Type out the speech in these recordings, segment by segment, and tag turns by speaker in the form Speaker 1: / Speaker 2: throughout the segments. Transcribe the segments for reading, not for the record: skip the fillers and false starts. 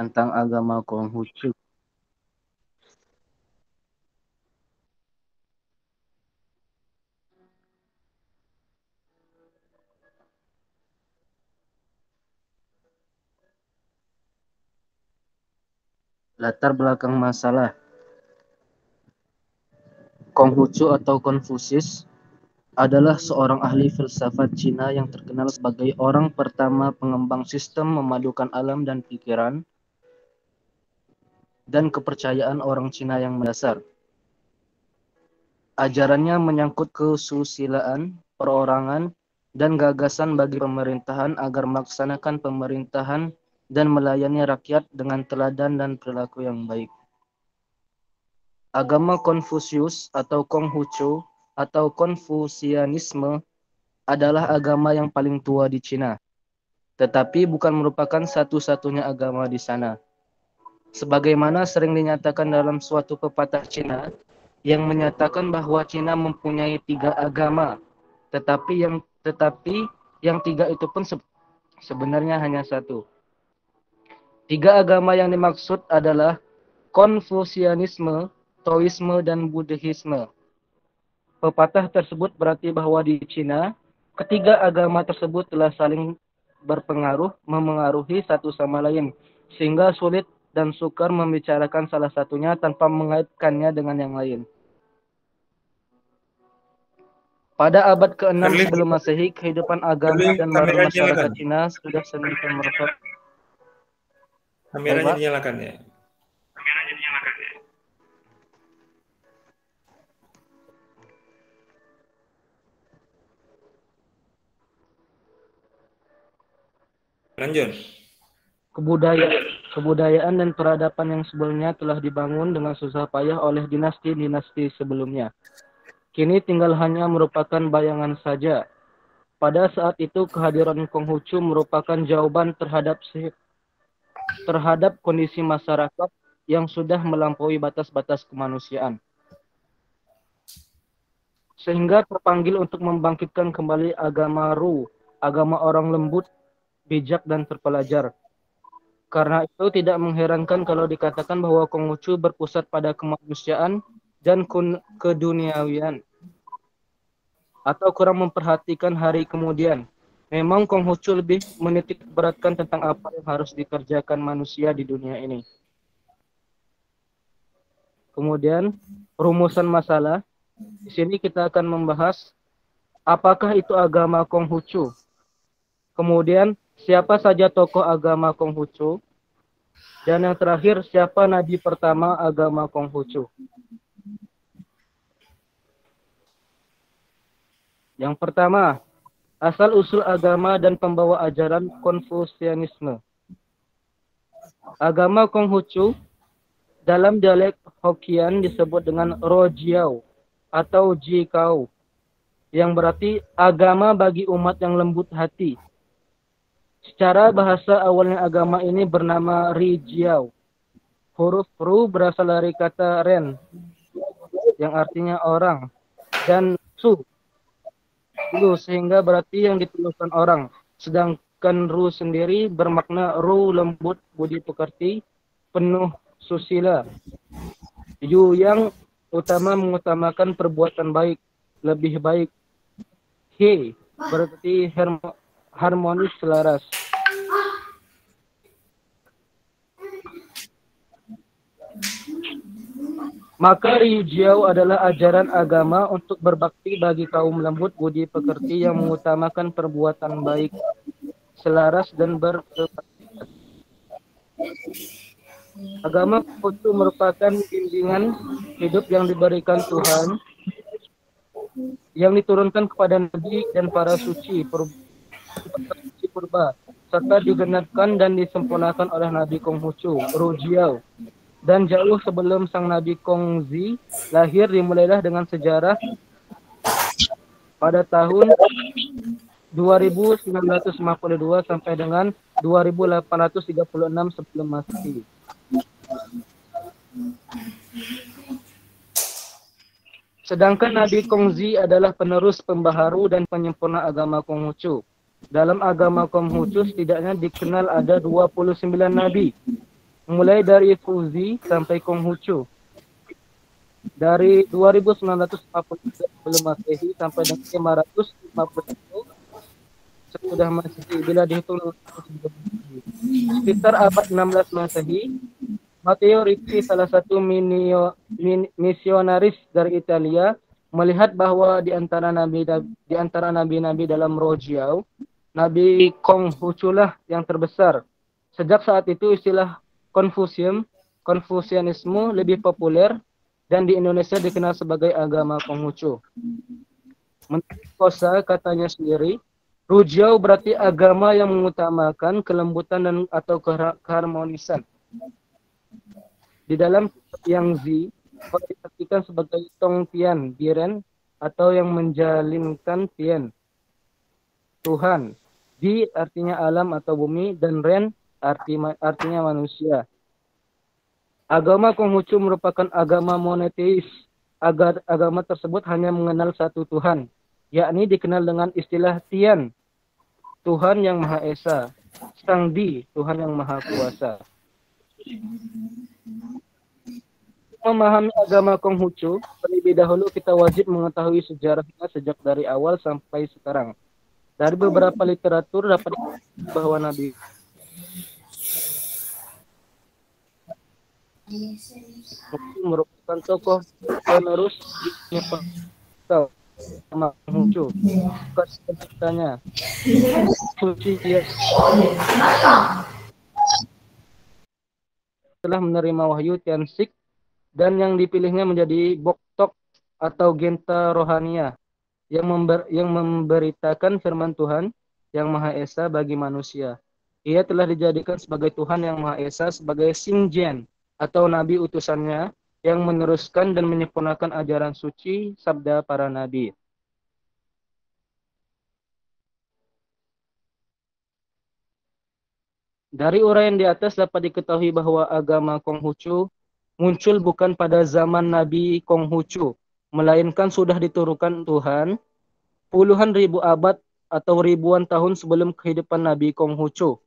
Speaker 1: tentang agama Konghucu. Latar belakang masalah. Konghucu atau Konfusius adalah seorang ahli filsafat Cina yang terkenal sebagai orang pertama pengembang sistem memadukan alam dan pikiran dan kepercayaan orang Cina yang mendasar. Ajarannya menyangkut kesusilaan, perorangan, dan gagasan bagi pemerintahan agar melaksanakan pemerintahan dan melayani rakyat dengan teladan dan perilaku yang baik. Agama Konfusius atau Konghucu atau Konfusianisme adalah agama yang paling tua di Cina, tetapi bukan merupakan satu-satunya agama di sana. Sebagaimana sering dinyatakan dalam suatu pepatah Cina yang menyatakan bahwa Cina mempunyai 3 agama, tetapi yang 3 itu pun sebenarnya hanya satu. 3 agama yang dimaksud adalah Konfusianisme, Taoisme, dan Buddhisme. Pepatah tersebut berarti bahwa di Cina, ketiga agama tersebut telah saling berpengaruh, memengaruhi satu sama lain, sehingga sulit dan sukar membicarakan salah satunya tanpa mengaitkannya dengan yang lain. Pada abad ke-6 sebelum Masehi, kehidupan agama dan masyarakat Cina sudah sedemikian merosot.
Speaker 2: Kameranya dinyalakan ya. Lanjut.
Speaker 1: Kebudayaan dan peradaban yang sebelumnya telah dibangun dengan susah payah oleh dinasti-dinasti sebelumnya. Kini tinggal hanya merupakan bayangan saja. Pada saat itu kehadiran Konghucu merupakan jawaban terhadap kondisi masyarakat yang sudah melampaui batas-batas kemanusiaan. Sehingga terpanggil untuk membangkitkan kembali agama Ru, agama orang lembut, bijak dan terpelajar. Karena itu tidak mengherankan kalau dikatakan bahwa Konghucu berpusat pada kemanusiaan dan keduniawian, atau kurang memperhatikan hari kemudian. Memang Konghucu lebih menitik beratkan tentang apa yang harus dikerjakan manusia di dunia ini. Kemudian rumusan masalah. Di sini kita akan membahas apakah itu agama Konghucu. Kemudian siapa saja tokoh agama Konghucu. Dan yang terakhir, siapa nabi pertama agama Konghucu. Yang pertama, asal-usul agama dan pembawa ajaran Konfusianisme. Agama Konghucu dalam dialek Hokkien disebut dengan Rojiao atau Jikao, yang berarti agama bagi umat yang lembut hati. Secara bahasa awalnya agama ini bernama Rijiao. Huruf Ru berasal dari kata Ren, yang artinya orang, dan Su, sehingga berarti yang dituluskan orang. Sedangkan Ru sendiri bermakna Ru lembut, budi pekerti, penuh susila. Yu yang utama mengutamakan perbuatan baik, lebih baik. He berarti harmonis, selaras. Maka Rijiao adalah ajaran agama untuk berbakti bagi kaum lembut budi pekerti yang mengutamakan perbuatan baik, selaras dan berkepentingan. Agama Konghucu merupakan bimbingan hidup yang diberikan Tuhan, yang diturunkan kepada nabi dan para suci purba, serta digenapkan dan disempurnakan oleh Nabi Konghucu, Rujiao. Dan jauh sebelum sang Nabi Kongzi lahir, dimulailah dengan sejarah pada tahun 2952 sampai dengan 2836 sebelum Masehi. Sedangkan Nabi Kongzi adalah penerus pembaharu dan penyempurna agama Konghucu. Dalam agama Konghucu setidaknya dikenal ada 29 nabi mulai dari Fuzi sampai Konghucu. Dari 2950 sebelum Masehi sampai dengan 550 sesudah Masehi. Bila dihitung dengan sebelum Masehi. Sekitar abad 16 Masehi, Matteo Ricci, salah satu misionaris dari Italia, melihat bahwa di antara nabi-nabi dalam Rojiao, Nabi Konghucu lah yang terbesar. Sejak saat itu istilah Konfusianisme lebih populer dan di Indonesia dikenal sebagai agama Konghucu. Menurut Kosa katanya sendiri, Rujiao berarti agama yang mengutamakan kelembutan dan atau keharmonisan. Di dalam Yang Zi, diartikan sebagai Tong Tian, Biren, atau yang menjalinkan Tian, Tuhan. Di artinya alam atau bumi, dan Ren artinya manusia. Agama Konghucu merupakan agama monoteis. Agama tersebut hanya mengenal satu Tuhan, yakni dikenal dengan istilah Tian, Tuhan yang Maha Esa, Sang Di, Tuhan yang Maha Kuasa. Memahami agama Konghucu, terlebih dahulu kita wajib mengetahui sejarahnya sejak dari awal sampai sekarang. Dari beberapa literatur dapat dikatakan bahwa Nabi merupakan tokoh penerus Konghucu. Kesebutannya suci dia telah menerima wahyu Tiansik dan yang dipilihnya menjadi Boktok atau Genta Rohania yang memberitakan firman Tuhan yang Maha Esa bagi manusia. Ia telah dijadikan sebagai Tuhan yang Maha Esa sebagai Xingjian atau Nabi utusannya yang meneruskan dan menyempurnakan ajaran suci sabda para Nabi. Dari uraian di atas dapat diketahui bahwa agama Konghucu muncul bukan pada zaman Nabi Konghucu, melainkan sudah diturunkan Tuhan puluhan ribu abad atau ribuan tahun sebelum kehidupan Nabi Konghucu.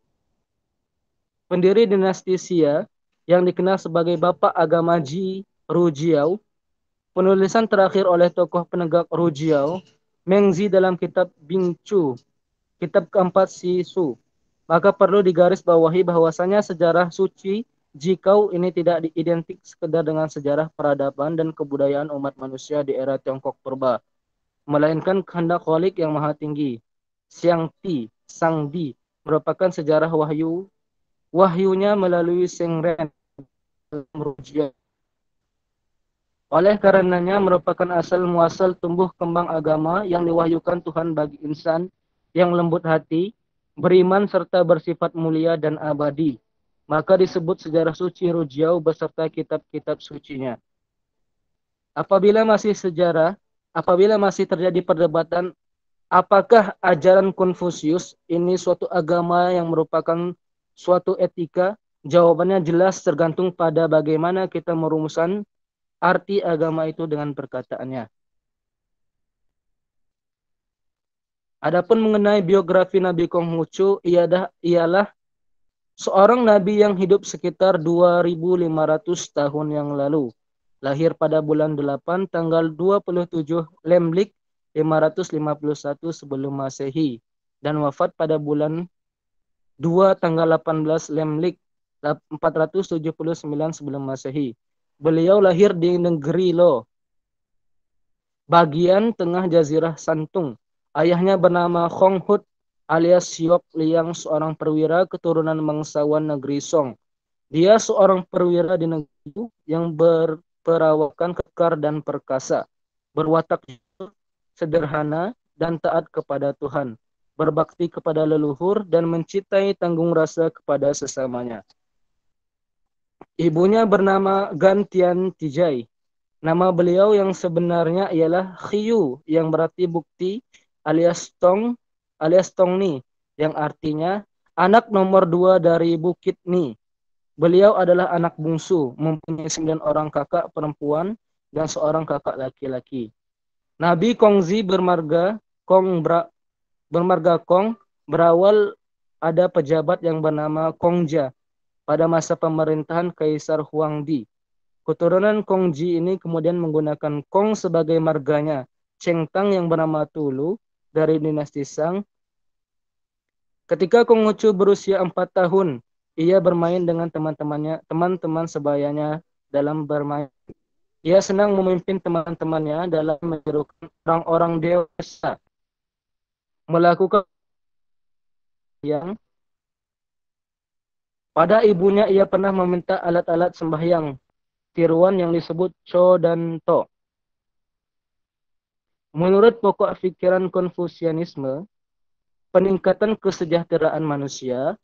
Speaker 1: Pendiri dinasti Xia yang dikenal sebagai Bapak Agama Ji Rujiao, penulisan terakhir oleh tokoh penegak Rujiao, Mengzi dalam kitab Bingchu, kitab keempat Sisu. Maka perlu digarisbawahi bahwasanya sejarah suci Jikau ini tidak identik sekedar dengan sejarah peradaban dan kebudayaan umat manusia di era Tiongkok purba, melainkan kehendak Khalik yang maha tinggi. Siang Ti, Sang Di, merupakan sejarah wahyunya melalui Sengren Merujia. Oleh karenanya merupakan asal muasal tumbuh kembang agama yang diwahyukan Tuhan bagi insan yang lembut hati, beriman serta bersifat mulia dan abadi. Maka disebut sejarah suci Rujiao beserta kitab-kitab sucinya. Apabila masih terjadi perdebatan apakah ajaran Konfusius ini suatu agama yang merupakan suatu etika, jawabannya jelas tergantung pada bagaimana kita merumuskan arti agama itu dengan perkataannya. Adapun mengenai biografi Nabi Konghucu, ialah seorang nabi yang hidup sekitar 2500 tahun yang lalu. Lahir pada bulan 8 tanggal 27 Lemlik 551 sebelum Masehi dan wafat pada bulan 2 tanggal 18 Lemlik 479 sebelum Masehi. Beliau lahir di negeri Lo, bagian tengah Jazirah Santung. Ayahnya bernama Khong Hut alias Siok Liang, seorang perwira keturunan bangsawan negeri Song. Dia seorang perwira di negeri itu yang berperawakan kekar dan perkasa, berwatak sederhana dan taat kepada Tuhan, berbakti kepada leluhur dan mencintai tanggung rasa kepada sesamanya. Ibunya bernama Gantian Tijai. Nama beliau yang sebenarnya ialah Khiyu, yang berarti bukti, alias Tong Ni, yang artinya anak nomor 2 dari Bukit Ni. Beliau adalah anak bungsu, mempunyai 9 orang kakak perempuan dan seorang kakak laki-laki. Nabi Kongzi bermarga Kong berawal ada pejabat yang bernama Kongja. pada masa pemerintahan Kaisar Huangdi. Keturunan Kongji ini kemudian menggunakan Kong sebagai marganya. Cheng Tang yang bernama Tulu dari dinasti Shang. Ketika Konghucu berusia 4 tahun, ia bermain dengan teman-teman sebayanya dalam bermain. Ia senang memimpin teman-temannya dalam menyerukan orang-orang dewasa melakukan yang pada ibunya ia pernah meminta alat-alat sembahyang tiruan yang disebut Cho dan To. Menurut pokok pikiran Konfusianisme, peningkatan kesejahteraan manusia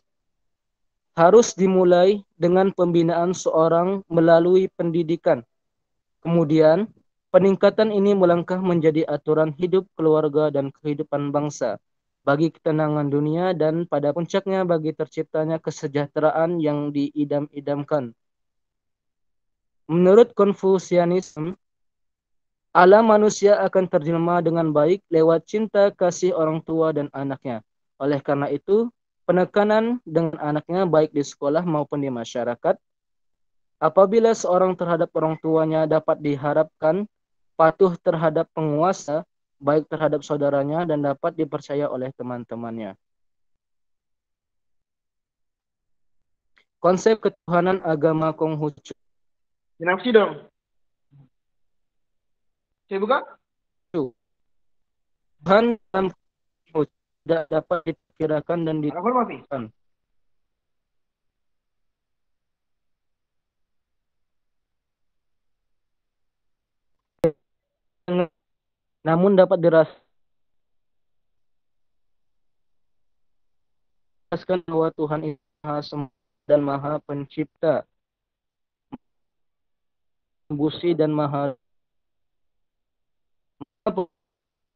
Speaker 1: harus dimulai dengan pembinaan seorang melalui pendidikan. Kemudian, peningkatan ini melangkah menjadi aturan hidup keluarga dan kehidupan bangsa, bagi ketenangan dunia dan pada puncaknya bagi terciptanya kesejahteraan yang diidam-idamkan. Menurut Konfusianisme, alam manusia akan terjelma dengan baik lewat cinta kasih orang tua dan anaknya. Oleh karena itu, penekanan dengan anaknya baik di sekolah maupun di masyarakat, apabila seorang terhadap orang tuanya dapat diharapkan patuh terhadap penguasa, baik terhadap saudaranya dan dapat dipercaya oleh teman-temannya. Konsep ketuhanan agama Konghucu.
Speaker 3: Dinafsi dong. Saya buka.
Speaker 1: Tuhan dalam Konghucu tidak dapat diperkirakan dan
Speaker 3: Informasi.
Speaker 1: namun dapat dirasakan bahwa Tuhan itu Maha Semesta dan Maha Pencipta, Busi dan Maha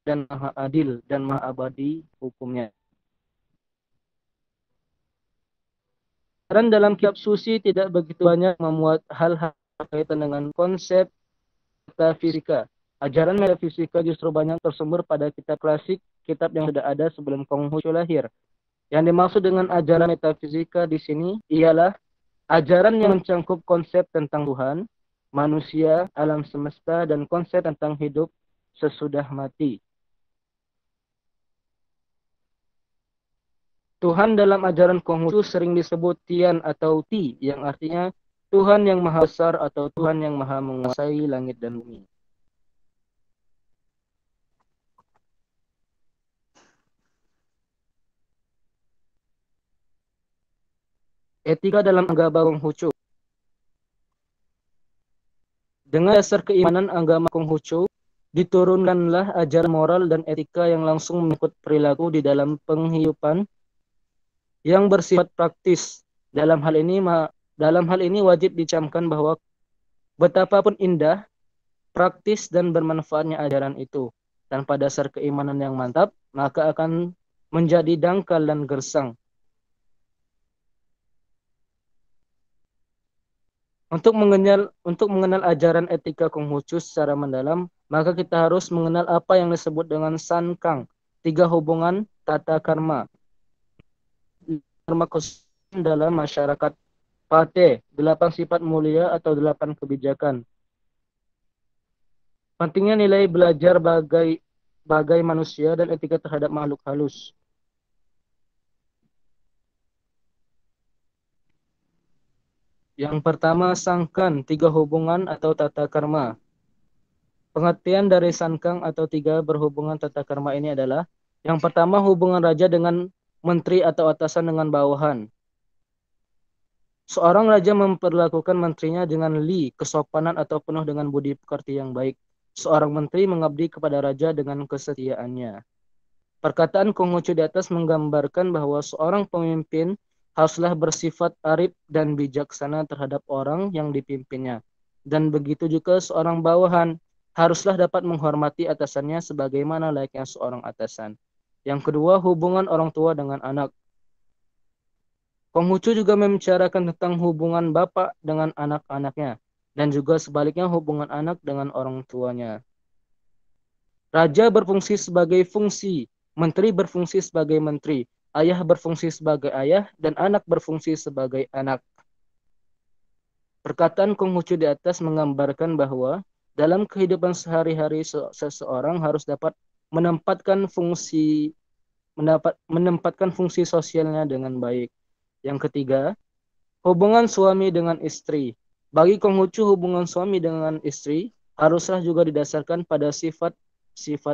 Speaker 1: dan Maha Adil dan Maha Abadi hukumnya. Dan dalam kitab suci tidak begitu banyak memuat hal-hal berkaitan dengan konsep metafisika. Ajaran metafisika justru banyak tersumber pada kitab klasik, kitab yang sudah ada sebelum Konghucu lahir. Yang dimaksud dengan ajaran metafisika di sini ialah ajaran yang mencangkup konsep tentang Tuhan, manusia, alam semesta, dan konsep tentang hidup sesudah mati. Tuhan dalam ajaran Konghucu sering disebut Tian atau Ti, yang artinya Tuhan yang Maha Besar atau Tuhan yang Maha Menguasai langit dan bumi. Etika dalam agama Konghucu. Dengan dasar keimanan agama Konghucu, diturunkanlah ajaran moral dan etika yang langsung mengikut perilaku di dalam penghidupan yang bersifat praktis. Dalam hal ini wajib dicamkan bahwa betapapun indah, praktis dan bermanfaatnya ajaran itu, tanpa dasar keimanan yang mantap, maka akan menjadi dangkal dan gersang. Untuk mengenal ajaran etika Konghucu secara mendalam, maka kita harus mengenal apa yang disebut dengan Sankang, 3 hubungan tata karma. Karma dalam masyarakat, Pate, 8 sifat mulia atau 8 kebijakan. Pentingnya nilai belajar bagai manusia dan etika terhadap makhluk halus. Yang pertama, Sangkan, 3 hubungan atau tata karma. Pengertian dari Sankang atau 3 berhubungan tata karma ini adalah, yang pertama, hubungan raja dengan menteri atau atasan dengan bawahan. Seorang raja memperlakukan menterinya dengan li, kesopanan atau penuh dengan budi pekerti yang baik. Seorang menteri mengabdi kepada raja dengan kesetiaannya. Perkataan Konghucu di atas menggambarkan bahwa seorang pemimpin haruslah bersifat arif dan bijaksana terhadap orang yang dipimpinnya. Dan begitu juga seorang bawahan haruslah dapat menghormati atasannya sebagaimana layaknya seorang atasan. Yang kedua, hubungan orang tua dengan anak. Konghucu juga membicarakan tentang hubungan bapak dengan anak-anaknya, dan juga sebaliknya hubungan anak dengan orang tuanya. Raja berfungsi sebagai fungsi, menteri berfungsi sebagai menteri, ayah berfungsi sebagai ayah, dan anak berfungsi sebagai anak. Perkataan Konghucu di atas menggambarkan bahwa dalam kehidupan sehari-hari seseorang harus dapat menempatkan fungsi sosialnya dengan baik. Yang ketiga, hubungan suami dengan istri. Bagi Konghucu, hubungan suami dengan istri haruslah juga didasarkan pada sifat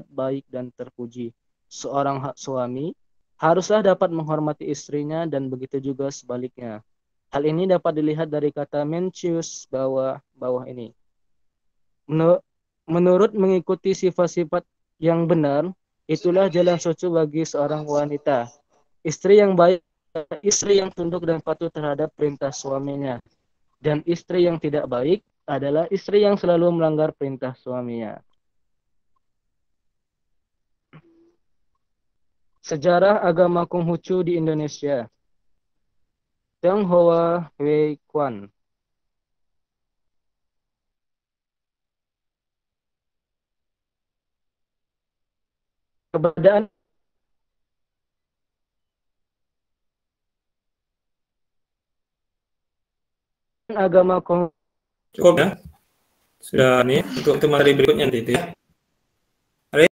Speaker 1: baik dan terpuji. Seorang suami haruslah dapat menghormati istrinya dan begitu juga sebaliknya. Hal ini dapat dilihat dari kata Mencius bawah ini. Menurut mengikuti sifat-sifat yang benar, itulah jalan suci bagi seorang wanita. Istri yang baik, istri yang tunduk dan patuh terhadap perintah suaminya. Dan istri yang tidak baik adalah istri yang selalu melanggar perintah suaminya. Sejarah agama Konghucu di Indonesia. Tionghoa Wei Quan. Keberadaan agama Konghucu
Speaker 2: Cukup ya. Sudah nih untuk materi berikutnya nanti itu ya.